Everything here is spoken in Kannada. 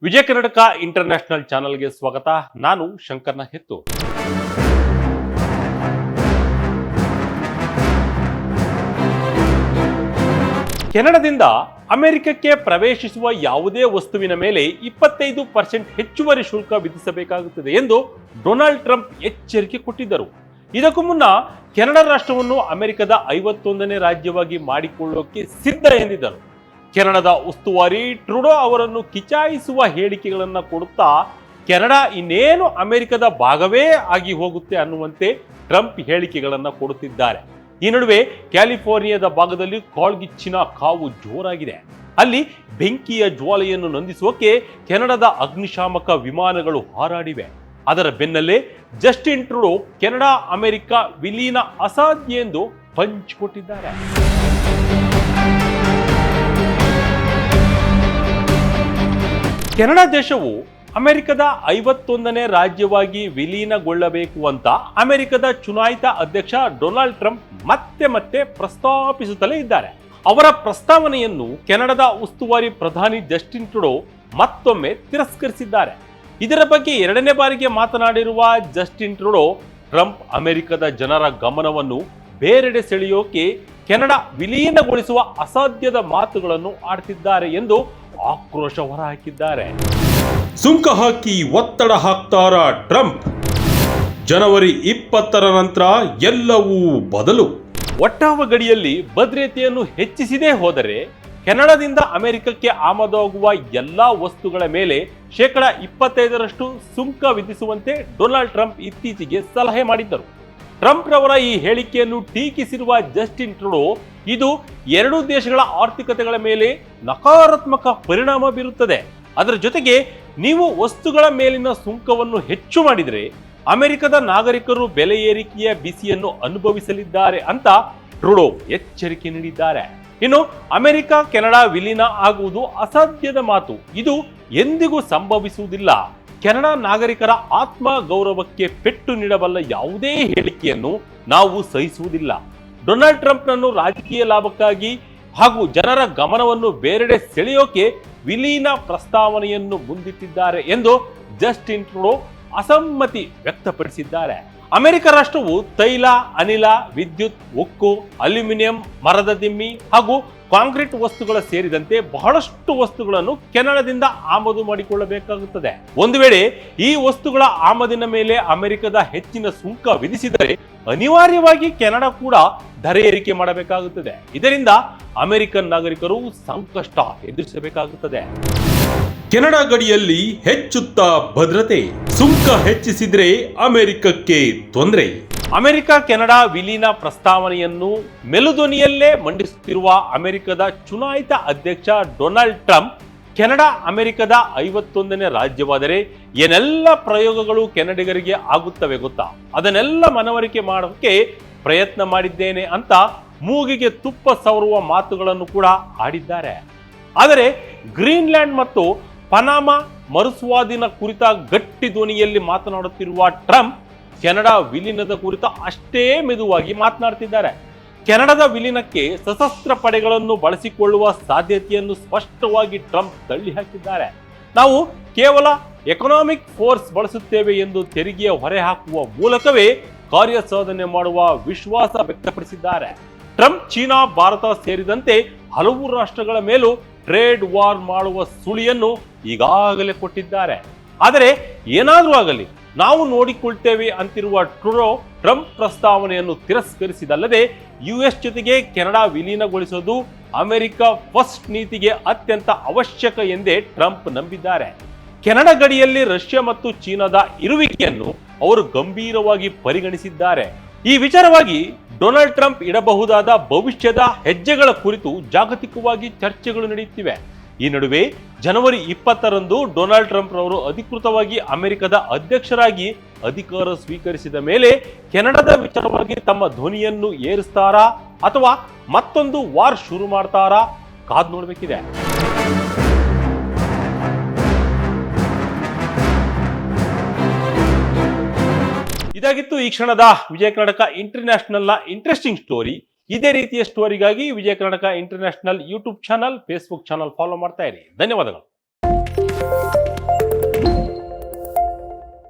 ವಿಜಯ ಕರ್ನಾಟಕ ಇಂಟರ್ನ್ಯಾಷನಲ್ ಚಾನೆಲ್ಗೆ ಸ್ವಾಗತ. ನಾನು ಶಂಕರ್ನ ಹೆತ್ತು. ಕೆನಡಾದಿಂದ ಅಮೆರಿಕಕ್ಕೆ ಪ್ರವೇಶಿಸುವ ಯಾವುದೇ ವಸ್ತುವಿನ ಮೇಲೆ 25% ಹೆಚ್ಚುವರಿ ಶುಲ್ಕ ವಿಧಿಸಬೇಕಾಗುತ್ತದೆ ಎಂದು ಡೊನಾಲ್ಡ್ ಟ್ರಂಪ್ ಎಚ್ಚರಿಕೆ ಕೊಟ್ಟಿದ್ದರು. ಇದಕ್ಕೂ ಮುನ್ನ ಕೆನಡಾ ರಾಷ್ಟ್ರವನ್ನು ಅಮೆರಿಕದ 51ನೇ ರಾಜ್ಯವಾಗಿ ಮಾಡಿಕೊಳ್ಳೋಕೆ ಸಿದ್ಧ ಎಂದಿದ್ದರು. ಕೆನಡಾದ ಉಸ್ತುವಾರಿ ಟ್ರುಡೋ ಅವರನ್ನು ಕಿಚಾಯಿಸುವ ಹೇಳಿಕೆಗಳನ್ನು ಕೊಡುತ್ತಾ ಕೆನಡಾ ಇನ್ನೇನು ಅಮೆರಿಕದ ಭಾಗವೇ ಆಗಿ ಹೋಗುತ್ತೆ ಅನ್ನುವಂತೆ ಟ್ರಂಪ್ ಹೇಳಿಕೆಗಳನ್ನು ಕೊಡುತ್ತಿದ್ದಾರೆ. ಈ ನಡುವೆ ಕ್ಯಾಲಿಫೋರ್ನಿಯಾದ ಭಾಗದಲ್ಲಿ ಕಾಳ್ಗಿಚ್ಚಿನ ಕಾವು ಜೋರಾಗಿದೆ. ಅಲ್ಲಿ ಬೆಂಕಿಯ ಜ್ವಾಲೆಯನ್ನು ನಂದಿಸೋಕೆ ಕೆನಡಾದ ಅಗ್ನಿಶಾಮಕ ವಿಮಾನಗಳು ಹಾರಾಡಿವೆ. ಅದರ ಬೆನ್ನಲ್ಲೇ ಜಸ್ಟಿನ್ ಟ್ರುಡೋ ಕೆನಡಾ ಅಮೆರಿಕ ವಿಲೀನ ಅಸಾಧ್ಯ ಎಂದು ಪಂಚ್ ಕೊಟ್ಟಿದ್ದಾರೆ. ಕೆನಡಾ ದೇಶವು ಅಮೆರಿಕದ 51ನೇ ರಾಜ್ಯವಾಗಿ ವಿಲೀನಗೊಳ್ಳಬೇಕು ಅಂತ ಅಮೆರಿಕದ ಚುನಾಯಿತ ಅಧ್ಯಕ್ಷ ಡೊನಾಲ್ಡ್ ಟ್ರಂಪ್ ಮತ್ತೆ ಪ್ರಸ್ತಾಪಿಸುತ್ತಲೇ ಇದ್ದಾರೆ. ಅವರ ಪ್ರಸ್ತಾವನೆಯನ್ನು ಕೆನಡಾದ ಉಸ್ತುವಾರಿ ಪ್ರಧಾನಿ ಜಸ್ಟಿನ್ ಟ್ರುಡೋ ಮತ್ತೊಮ್ಮೆ ತಿರಸ್ಕರಿಸಿದ್ದಾರೆ. ಇದರ ಬಗ್ಗೆ ಎರಡನೇ ಬಾರಿಗೆ ಮಾತನಾಡಿರುವ ಜಸ್ಟಿನ್ ಟ್ರುಡೋ ಟ್ರಂಪ್ ಅಮೆರಿಕದ ಜನರ ಗಮನವನ್ನು ಬೇರೆಡೆ ಸೆಳೆಯೋಕೆ ಕೆನಡಾ ವಿಲೀನಗೊಳಿಸುವ ಅಸಾಧ್ಯದ ಮಾತುಗಳನ್ನು ಆಡ್ತಿದ್ದಾರೆ ಎಂದು ಆಕ್ರೋಶ ಹೊರಹಾಕಿದ್ದಾರೆ. ಸುಂಕ ಹಾಕಿ ಒತ್ತಡ ಹಾಕ್ತಾರ ಟ್ರಂಪ್, ಜನವರಿ 20ರ ನಂತರ ಎಲ್ಲವೂ ಬದಲು. ಒಟ್ಟಾವ ಗಡಿಯಲ್ಲಿ ಭದ್ರತೆಯನ್ನು ಹೆಚ್ಚಿಸಿದೇ ಹೋದರೆ ಕೆನಡಾದಿಂದ ಅಮೆರಿಕಕ್ಕೆ ಆಮದಾಗುವ ಎಲ್ಲಾ ವಸ್ತುಗಳ ಮೇಲೆ 25% ಸುಂಕ ವಿಧಿಸುವಂತೆ ಡೊನಾಲ್ಡ್ ಟ್ರಂಪ್ ಇತ್ತೀಚೆಗೆ ಸಲಹೆ ಮಾಡಿದ್ದರು. ಟ್ರಂಪ್ ರವರ ಈ ಹೇಳಿಕೆಯನ್ನು ಟೀಕಿಸಿರುವ ಜಸ್ಟಿನ್ ಟ್ರುಡೋ ಇದು ಎರಡೂ ದೇಶಗಳ ಆರ್ಥಿಕತೆಗಳ ಮೇಲೆ ನಕಾರಾತ್ಮಕ ಪರಿಣಾಮ ಬೀರುತ್ತದೆ. ಅದರ ಜೊತೆಗೆ ನೀವು ವಸ್ತುಗಳ ಮೇಲಿನ ಸುಂಕವನ್ನು ಹೆಚ್ಚು ಮಾಡಿದರೆ ಅಮೆರಿಕದ ನಾಗರಿಕರು ಬೆಲೆ ಏರಿಕೆಯ ಬಿಸಿಯನ್ನು ಅನುಭವಿಸಲಿದ್ದಾರೆ ಅಂತ ಟ್ರುಡೋ ಎಚ್ಚರಿಕೆ ನೀಡಿದ್ದಾರೆ. ಇನ್ನು ಅಮೆರಿಕ ಕೆನಡಾ ವಿಲೀನ ಆಗುವುದು ಅಸಾಧ್ಯದ ಮಾತು. ಇದು ಎಂದಿಗೂ ಸಂಭವಿಸುವುದಿಲ್ಲ. ಕೆನಡಾ ನಾಗರಿಕರ ಆತ್ಮ ಗೌರವಕ್ಕೆ ಪೆಟ್ಟು ನೀಡಬಲ್ಲ ಯಾವುದೇ ಹೇಳಿಕೆಯನ್ನು ನಾವು ಸಹಿಸುವುದಿಲ್ಲ. ಡೊನಾಲ್ಡ್ ಟ್ರಂಪ್ನನ್ನು ರಾಜಕೀಯ ಲಾಭಕ್ಕಾಗಿ ಹಾಗೂ ಜನರ ಗಮನವನ್ನು ಬೇರೆಡೆ ಸೆಳೆಯೋಕೆ ವಿಲೀನ ಪ್ರಸ್ತಾವನೆಯನ್ನು ಮುಂದಿಟ್ಟಿದ್ದಾರೆ ಎಂದು ಜಸ್ಟಿನ್ ಟ್ರುಡೋ ಅಸಮ್ಮತಿ ವ್ಯಕ್ತಪಡಿಸಿದ್ದಾರೆ. ಅಮೆರಿಕ ರಾಷ್ಟ್ರವು ತೈಲ, ಅನಿಲ, ವಿದ್ಯುತ್, ಉಕ್ಕು, ಅಲ್ಯೂಮಿನಿಯಂ, ಮರದ ದಿಮ್ಮಿ ಹಾಗೂ ಕಾಂಕ್ರೀಟ್ ವಸ್ತುಗಳ ಸೇರಿದಂತೆ ಬಹಳಷ್ಟು ವಸ್ತುಗಳನ್ನು ಕೆನಡಾದಿಂದ ಆಮದು ಮಾಡಿಕೊಳ್ಳಬೇಕಾಗುತ್ತದೆ. ಒಂದು ವೇಳೆ ಈ ವಸ್ತುಗಳ ಆಮದಿನ ಮೇಲೆ ಅಮೆರಿಕದ ಹೆಚ್ಚಿನ ಸುಂಕ ವಿಧಿಸಿದರೆ ಅನಿವಾರ್ಯವಾಗಿ ಕೆನಡಾ ಕೂಡ ದರ ಏರಿಕೆ ಮಾಡಬೇಕಾಗುತ್ತದೆ. ಇದರಿಂದ ಅಮೆರಿಕನ್ ನಾಗರಿಕರು ಸಂಕಷ್ಟ ಎದುರಿಸಬೇಕಾಗುತ್ತದೆ. ಕೆನಡಾ ಗಡಿಯಲ್ಲಿ ಹೆಚ್ಚುತ್ತಾ ಭದ್ರತೆ, ಸುಂಕ ಹೆಚ್ಚಿಸಿದ್ರೆ ಅಮೆರಿಕಕ್ಕೆ ತೊಂದರೆ. ಅಮೆರಿಕ ಕೆನಡಾ ವಿಲೀನ ಪ್ರಸ್ತಾವನೆಯನ್ನು ಮೆಲುಧ್ವನಿಯಲ್ಲೇ ಮಂಡಿಸುತ್ತಿರುವ ಅಮೆರಿಕದ ಚುನಾಯಿತ ಅಧ್ಯಕ್ಷ ಡೊನಾಲ್ಡ್ ಟ್ರಂಪ್ ಕೆನಡಾ ಅಮೆರಿಕದ 51ನೇ ರಾಜ್ಯವಾದರೆ ಏನೆಲ್ಲ ಪ್ರಯೋಗಗಳು ಕೆನಡಿಗರಿಗೆ ಆಗುತ್ತವೆ ಗೊತ್ತಾ? ಅದನ್ನೆಲ್ಲ ಮನವರಿಕೆ ಮಾಡೋಕ್ಕೆ ಪ್ರಯತ್ನ ಮಾಡಿದ್ದೇನೆ ಅಂತ ಮೂಗಿಗೆ ತುಪ್ಪ ಸವರುವ ಮಾತುಗಳನ್ನು ಕೂಡ ಆಡಿದ್ದಾರೆ. ಆದರೆ ಗ್ರೀನ್ಲ್ಯಾಂಡ್ ಮತ್ತು ಪನಾಮಾ ಮರುಸ್ವಾಧೀನ ಕುರಿತ ಗಟ್ಟಿ ಧ್ವನಿಯಲ್ಲಿ ಮಾತನಾಡುತ್ತಿರುವ ಟ್ರಂಪ್ ಕೆನಡಾ ವಿಲೀನದ ಕುರಿತ ಅಷ್ಟೇ ಮೆದುವಾಗಿ ಮಾತನಾಡ್ತಿದ್ದಾರೆ. ಕೆನಡಾದ ವಿಲೀನಕ್ಕೆ ಸಶಸ್ತ್ರ ಪಡೆಗಳನ್ನು ಬಳಸಿಕೊಳ್ಳುವ ಸಾಧ್ಯತೆಯನ್ನು ಸ್ಪಷ್ಟವಾಗಿ ಟ್ರಂಪ್ ತಳ್ಳಿ ಹಾಕಿದ್ದಾರೆ. ನಾವು ಕೇವಲ ಎಕನಾಮಿಕ್ ಫೋರ್ಸ್ ಬಳಸುತ್ತೇವೆ ಎಂದು ತೆರಿಗೆಯ ಹೊರೆ ಹಾಕುವ ಮೂಲಕವೇ ಕಾರ್ಯಸಾಧನೆ ಮಾಡುವ ವಿಶ್ವಾಸ ವ್ಯಕ್ತಪಡಿಸಿದ್ದಾರೆ. ಟ್ರಂಪ್ ಚೀನಾ, ಭಾರತ ಸೇರಿದಂತೆ ಹಲವು ರಾಷ್ಟ್ರಗಳ ಮೇಲೂ ಟ್ರೇಡ್ ವಾರ್ ಮಾಡುವ ಸುಳಿಯನ್ನು ಈಗಾಗಲೇ ಕೊಟ್ಟಿದ್ದಾರೆ. ಆದರೆ ಏನಾದರೂ ಆಗಲಿ ನಾವು ನೋಡಿಕೊಳ್ತೇವೆ ಅಂತಿರುವ ಟ್ರುಡೋ ಟ್ರಂಪ್ ಪ್ರಸ್ತಾವನೆಯನ್ನು ತಿರಸ್ಕರಿಸಿದಲ್ಲದೆ ಯುಎಸ್ ಜೊತೆಗೆ ಕೆನಡಾ ವಿಲೀನಗೊಳಿಸುವುದು ಅಮೆರಿಕ ಫಸ್ಟ್ ನೀತಿಗೆ ಅತ್ಯಂತ ಅವಶ್ಯಕ ಎಂದೇ ಟ್ರಂಪ್ ನಂಬಿದ್ದಾರೆ. ಕೆನಡಾ ಗಡಿಯಲ್ಲಿ ರಷ್ಯಾ ಮತ್ತು ಚೀನಾದ ಇರುವಿಕೆಯನ್ನು ಅವರು ಗಂಭೀರವಾಗಿ ಪರಿಗಣಿಸಿದ್ದಾರೆ. ಈ ವಿಚಾರವಾಗಿ ಡೊನಾಲ್ಡ್ ಟ್ರಂಪ್ ಇಡಬಹುದಾದ ಭವಿಷ್ಯದ ಹೆಜ್ಜೆಗಳ ಕುರಿತು ಜಾಗತಿಕವಾಗಿ ಚರ್ಚೆಗಳು ನಡೆಯುತ್ತಿವೆ. ಈ ನಡುವೆ ಜನವರಿ 20ರಂದು ಡೊನಾಲ್ಡ್ ಟ್ರಂಪ್ ರವರು ಅಧಿಕೃತವಾಗಿ ಅಮೆರಿಕದ ಅಧ್ಯಕ್ಷರಾಗಿ ಅಧಿಕಾರ ಸ್ವೀಕರಿಸಿದ ಮೇಲೆ ಕೆನಡಾದ ವಿಚಾರವಾಗಿ ತಮ್ಮ ಧ್ವನಿಯನ್ನು ಏರಿಸ್ತಾರಾ ಅಥವಾ ಮತ್ತೊಂದು ವಾರ್ ಶುರು ಮಾಡ್ತಾರಾ ಕಾದ್ ನೋಡಬೇಕಿದೆ. ಇದಾಗಿತ್ತು ಈ ಕ್ಷಣದ ವಿಜಯ ಕರ್ನಾಟಕ ಇಂಟರ್ನ್ಯಾಷನಲ್ನ ಇಂಟ್ರೆಸ್ಟಿಂಗ್ ಸ್ಟೋರಿ. ಇದೇ ರೀತಿಯ ಸ್ಟೋರಿಗಾಗಿ Vijaya Karnataka international YouTube channel, Facebook channel follow ಮಾಡ್ತಾ ಇರಿ. ಧನ್ಯವಾದಗಳು.